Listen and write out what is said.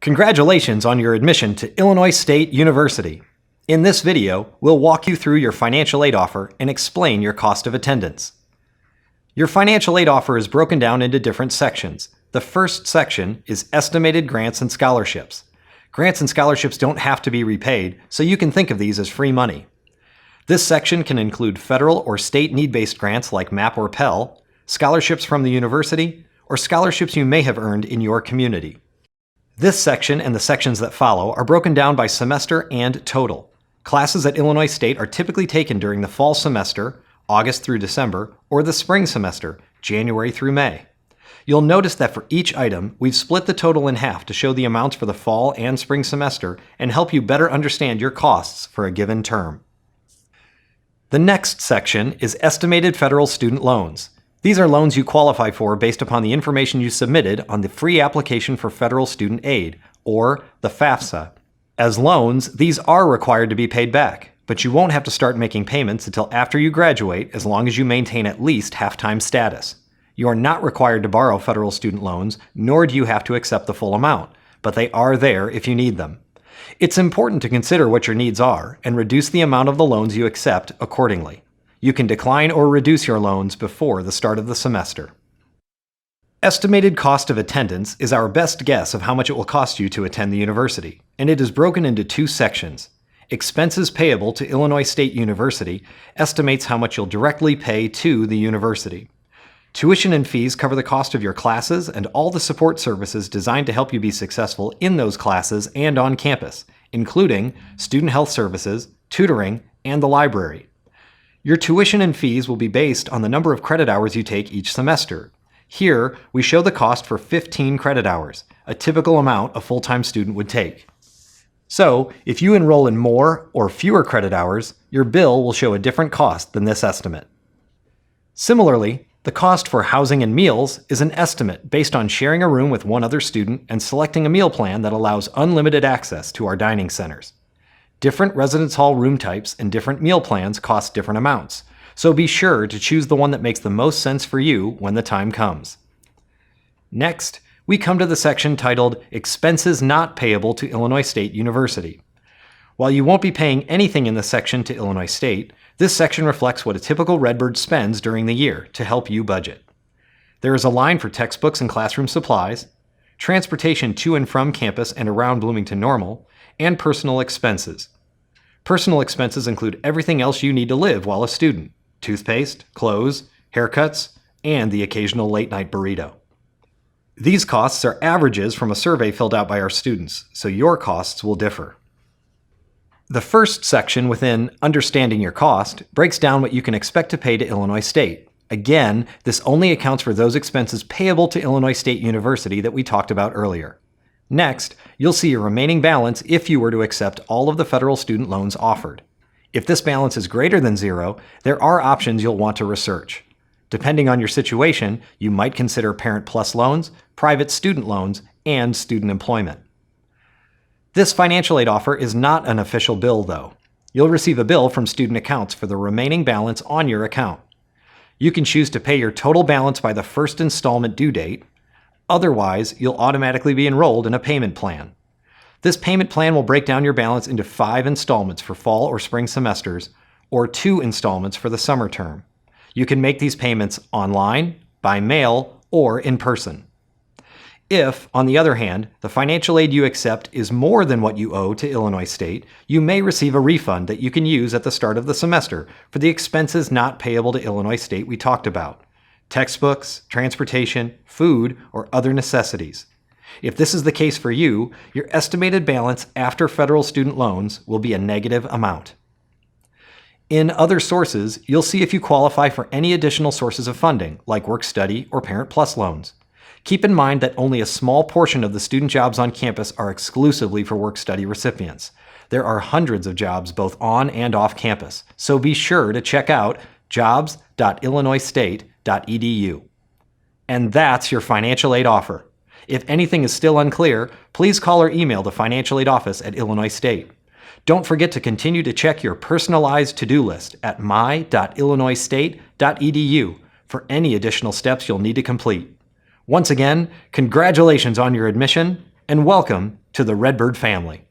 Congratulations on your admission to Illinois State University. In this video, we'll walk you through your financial aid offer and explain your cost of attendance. Your financial aid offer is broken down into different sections. The first section is estimated grants and scholarships. Grants and scholarships don't have to be repaid, so you can think of these as free money. This section can include federal or state need-based grants like MAP or Pell, scholarships from the university, or scholarships you may have earned in your community. This section and the sections that follow are broken down by semester and total. Classes at Illinois State are typically taken during the fall semester, August through December, or the spring semester, January through May. You'll notice that for each item, we've split the total in half to show the amounts for the fall and spring semester and help you better understand your costs for a given term. The next section is estimated federal student loans. These are loans you qualify for based upon the information you submitted on the free application for federal student aid, or the FAFSA. As loans, these are required to be paid back, but you won't have to start making payments until after you graduate as long as you maintain at least half-time status. You are not required to borrow federal student loans, nor do you have to accept the full amount, but they are there if you need them. It's important to consider what your needs are and reduce the amount of the loans you accept accordingly. You can decline or reduce your loans before the start of the semester. Estimated cost of attendance is our best guess of how much it will cost you to attend the university, and it is broken into two sections. Expenses payable to Illinois State University estimates how much you'll directly pay to the university. Tuition and fees cover the cost of your classes and all the support services designed to help you be successful in those classes and on campus, including student health services, tutoring, and the library. Your tuition and fees will be based on the number of credit hours you take each semester. Here, we show the cost for 15 credit hours, a typical amount a full-time student would take. So, if you enroll in more or fewer credit hours, your bill will show a different cost than this estimate. Similarly, the cost for housing and meals is an estimate based on sharing a room with one other student and selecting a meal plan that allows unlimited access to our dining centers. Different residence hall room types and different meal plans cost different amounts, so be sure to choose the one that makes the most sense for you when the time comes. Next, we come to the section titled Expenses Not Payable to Illinois State University. While you won't be paying anything in this section to Illinois State, this section reflects what a typical Redbird spends during the year to help you budget. There is a line for textbooks and classroom supplies, transportation to and from campus and around Bloomington Normal, and personal expenses. Personal expenses include everything else you need to live while a student: toothpaste, clothes, haircuts, and the occasional late-night burrito. These costs are averages from a survey filled out by our students, so your costs will differ. The first section within Understanding Your Cost breaks down what you can expect to pay to Illinois State. Again, this only accounts for those expenses payable to Illinois State University that we talked about earlier. Next, you'll see your remaining balance if you were to accept all of the federal student loans offered. If this balance is greater than zero, there are options you'll want to research. Depending on your situation, you might consider Parent Plus loans, private student loans, and student employment. This financial aid offer is not an official bill, though. You'll receive a bill from student accounts for the remaining balance on your account. You can choose to pay your total balance by the first installment due date. Otherwise, you'll automatically be enrolled in a payment plan. This payment plan will break down your balance into 5 installments for fall or spring semesters, or 2 installments for the summer term. You can make these payments online, by mail, or in person. If, on the other hand, the financial aid you accept is more than what you owe to Illinois State, you may receive a refund that you can use at the start of the semester for the expenses not payable to Illinois State we talked about: textbooks, transportation, food, or other necessities. If this is the case for you, your estimated balance after federal student loans will be a negative amount. In other sources, you'll see if you qualify for any additional sources of funding, like work-study or Parent Plus loans. Keep in mind that only a small portion of the student jobs on campus are exclusively for work-study recipients. There are hundreds of jobs both on and off campus, so be sure to check out jobs.illinoisstate.edu. And that's your financial aid offer. If anything is still unclear, please call or email the financial aid office at Illinois State. Don't forget to continue to check your personalized to-do list at my.illinoisstate.edu for any additional steps you'll need to complete. Once again, congratulations on your admission, and welcome to the Redbird family.